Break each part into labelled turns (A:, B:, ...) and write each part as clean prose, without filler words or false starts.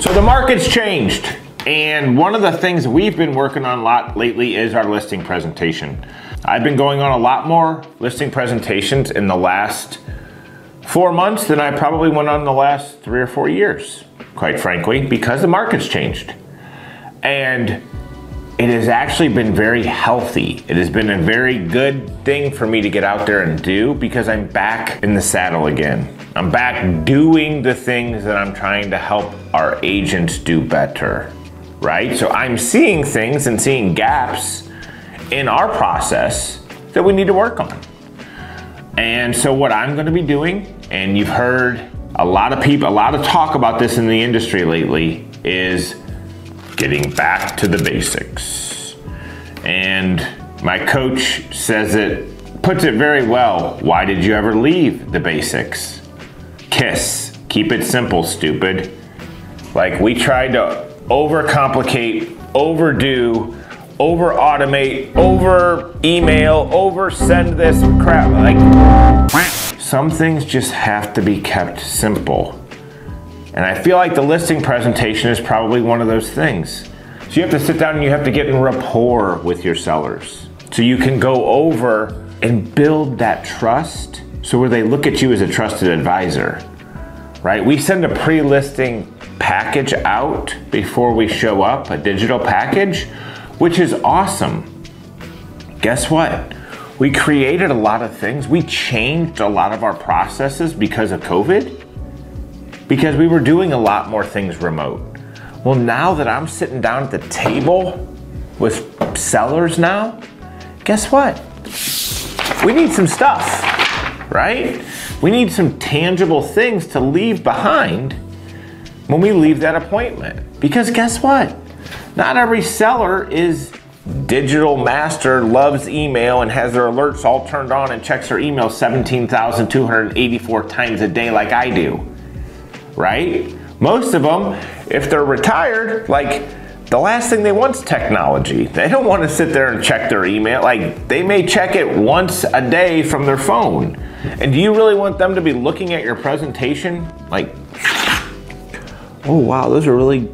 A: So the market's changed, and one of the things we've been working on a lot lately is our listing presentation. I've been going on a lot more listing presentations in the last 4 months than I probably went on the last 3 or 4 years, quite frankly, because the market's changed. And it has actually been very healthy. It has been a very good thing for me to get out there and do because I'm back in the saddle again. I'm back doing the things that I'm trying to help our agents do better, right? So I'm seeing things and seeing gaps in our process that we need to work on. And so what I'm gonna be doing, and you've heard a lot of talk about this in the industry lately, is getting back to the basics. And my coach puts it very well. Why did you ever leave the basics? KISS, keep it simple, stupid. Like, we tried to overcomplicate, overdo, over automate, over email, over send this crap. Like, some things just have to be kept simple. And I feel like the listing presentation is probably one of those things. So you have to sit down and you have to get in rapport with your sellers. So you can go over and build that trust, so where they look at you as a trusted advisor, right? We send a pre-listing package out before we show up, a digital package, which is awesome. Guess what? We created a lot of things. We changed a lot of our processes because of COVID, because we were doing a lot more things remote. Well, now that I'm sitting down at the table with sellers now, guess what? We need some stuff, right? We need some tangible things to leave behind when we leave that appointment. Because guess what? Not every seller is digital master, loves email, and has their alerts all turned on and checks their email 17,284 times a day like I do. Right? Most of them, if they're retired, like, the last thing they want is technology. They don't want to sit there and check their email. Like, they may check it once a day from their phone. And do you really want them to be looking at your presentation? Like, oh wow, those are really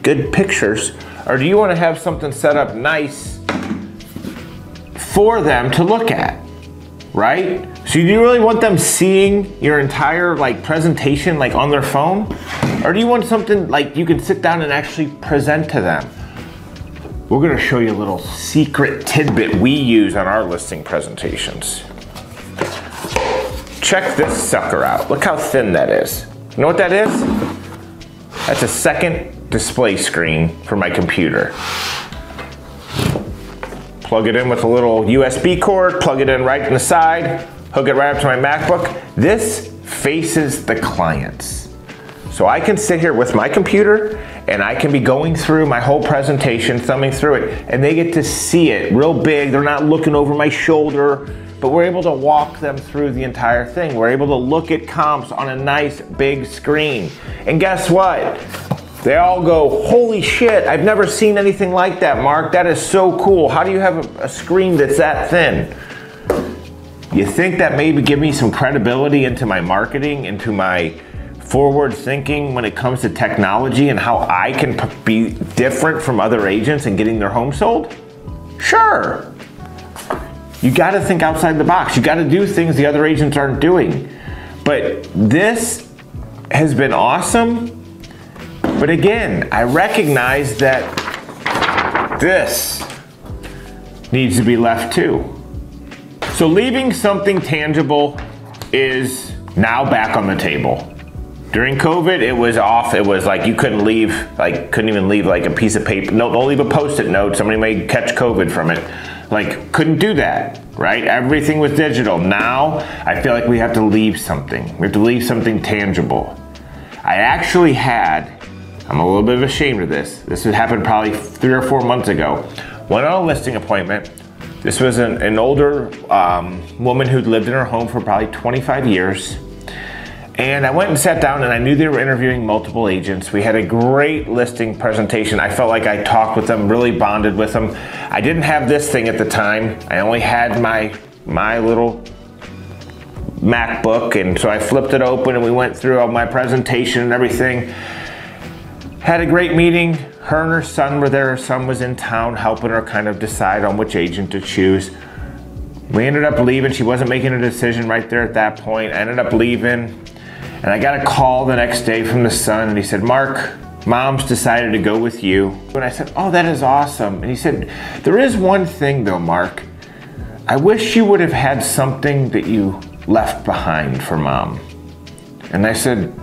A: good pictures. Or do you want to have something set up nice for them to look at? Right? So do you really want them seeing your entire presentation on their phone? Or do you want something like you can sit down and actually present to them? We're gonna show you a little secret tidbit we use on our listing presentations. Check this sucker out. Look how thin that is. You know what that is? That's a second display screen for my computer. Plug it in with a little USB cord, plug it in right in the side, hook it right up to my MacBook. This faces the clients. So I can sit here with my computer and I can be going through my whole presentation, thumbing through it, and they get to see it real big. They're not looking over my shoulder, but we're able to walk them through the entire thing. We're able to look at comps on a nice big screen. And guess what? They all go, holy shit, I've never seen anything like that, Mark. That is so cool. How do you have a screen that's that thin? You think that maybe give me some credibility into my marketing, into my forward thinking when it comes to technology and how I can be different from other agents in getting their home sold? Sure. You gotta think outside the box. You gotta do things the other agents aren't doing. But this has been awesome. But again, I recognize that this needs to be left too. So leaving something tangible is now back on the table. During COVID, it was off. It was like you couldn't leave, couldn't even leave a piece of paper. No, don't leave a Post-it note. Somebody may catch COVID from it. Couldn't do that, right? Everything was digital. Now, I feel like we have to leave something. We have to leave something tangible. I actually had, I'm a little bit ashamed of this. This had happened probably 3 or 4 months ago. Went on a listing appointment. This was an older woman who'd lived in her home for probably 25 years. And I went and sat down and I knew they were interviewing multiple agents. We had a great listing presentation. I felt like I talked with them, really bonded with them. I didn't have this thing at the time. I only had my little MacBook, and so I flipped it open and we went through all my presentation and everything. Had a great meeting. Her and her son were there. Her son was in town helping her kind of decide on which agent to choose. We ended up leaving. She wasn't making a decision right there at that point. I ended up leaving, and I got a call the next day from the son, and he said, Mark, Mom's decided to go with you. And I said, oh, that is awesome. And he said, there is one thing though, Mark. I wish you would have had something that you left behind for Mom. And I said,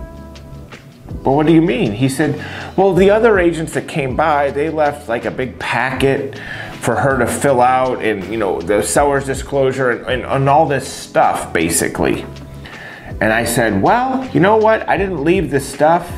A: well, what do you mean? He said, well, the other agents that came by, they left like a big packet for her to fill out, and the seller's disclosure and all this stuff, basically. And I said, well, you know what? I didn't leave this stuff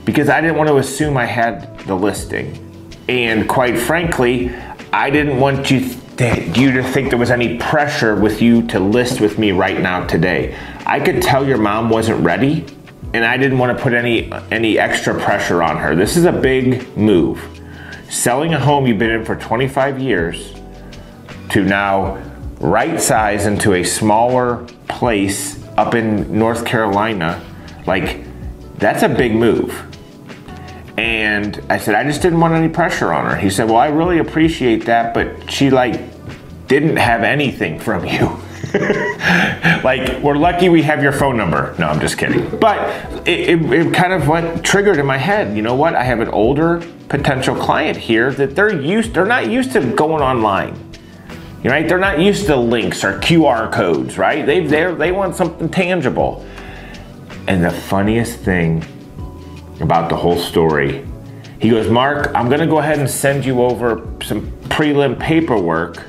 A: because I didn't want to assume I had the listing. And quite frankly, I didn't want you to think there was any pressure with you to list with me right now today. I could tell your mom wasn't ready, and I didn't want to put any extra pressure on her. This is a big move. Selling a home you've been in for 25 years to now right size into a smaller place up in North Carolina, like, that's a big move. And I said, I just didn't want any pressure on her. He said, well, I really appreciate that, but she didn't have anything from you. Like, we're lucky we have your phone number. No, I'm just kidding. But it kind of triggered in my head. You know what? I have an older potential client here that they're not used to going online. Right? They're not used to links or QR codes, right? They want something tangible. And the funniest thing about the whole story, he goes, Mark, I'm gonna go ahead and send you over some prelim paperwork.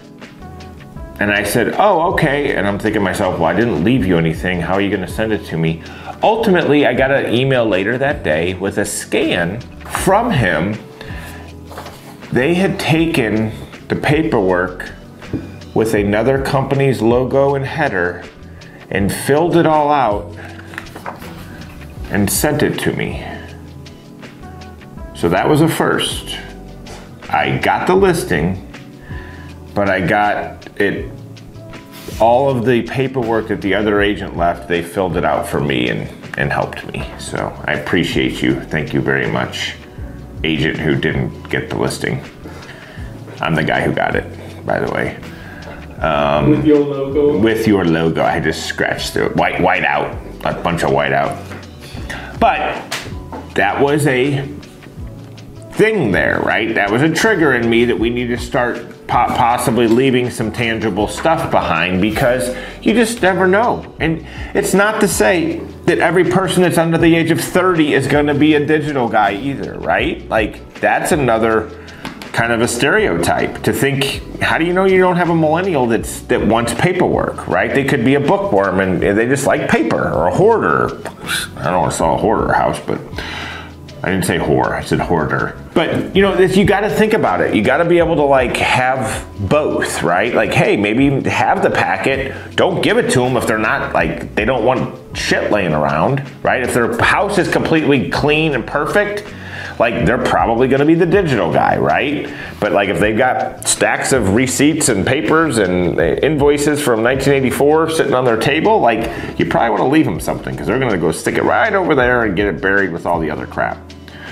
A: And I said, oh, okay. And I'm thinking to myself, well, I didn't leave you anything. How are you gonna send it to me? Ultimately, I got an email later that day with a scan from him. They had taken the paperwork with another company's logo and header and filled it all out and sent it to me. So that was a first. I got the listing, but I got it, all of the paperwork that the other agent left, they filled it out for me and helped me. So I appreciate you. Thank you very much, agent who didn't get the listing. I'm the guy who got it, by the way.
B: With your logo?
A: With your logo. I just scratched the white out, a bunch of white out. But that was a thing there, right? That was a trigger in me that we need to start possibly leaving some tangible stuff behind, because you just never know. And it's not to say that every person that's under the age of 30 is going to be a digital guy either, right? Like, that's another kind of a stereotype to think. How do you know you don't have a millennial that wants paperwork, right? They could be a bookworm and they just like paper, or a hoarder. I don't want to sell a hoarder house, but I didn't say whore, I said hoarder. But you got to think about it. You got to be able to have both, right? Like, hey, maybe have the packet. Don't give it to them if they're not they don't want shit laying around, right? If their house is completely clean and perfect, they're probably going to be the digital guy, right? But if they've got stacks of receipts and papers and invoices from 1984 sitting on their table, you probably want to leave them something, because they're going to go stick it right over there and get it buried with all the other crap.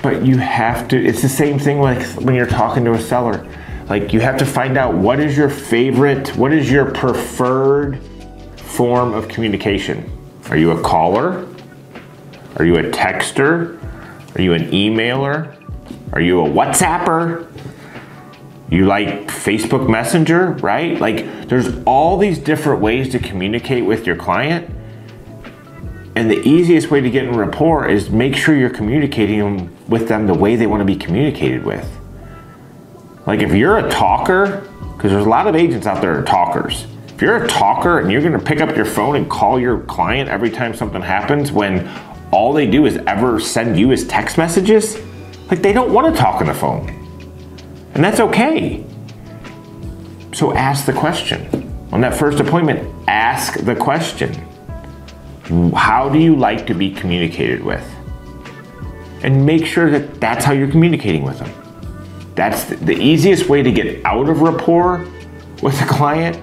A: But you have to, it's the same thing when you're talking to a seller. You have to find out what is your favorite, what is your preferred form of communication. Are you a caller? Are you a texter? Are you an emailer? Are you a WhatsApper? You like Facebook Messenger, right? There's all these different ways to communicate with your client. And the easiest way to get in rapport is make sure you're communicating with them the way they want to be communicated with. If you're a talker, because there's a lot of agents out there that are talkers. If you're a talker and you're going to pick up your phone and call your client every time something happens, when all they do is ever send you is text messages, they don't want to talk on the phone. And that's okay. So ask the question. On that first appointment, ask the question. How do you like to be communicated with? And make sure that that's how you're communicating with them. That's the easiest way to get out of rapport with a client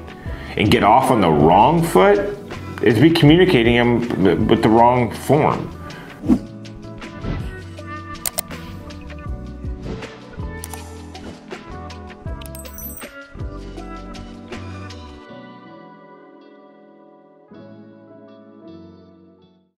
A: and get off on the wrong foot, is be communicating them with the wrong form.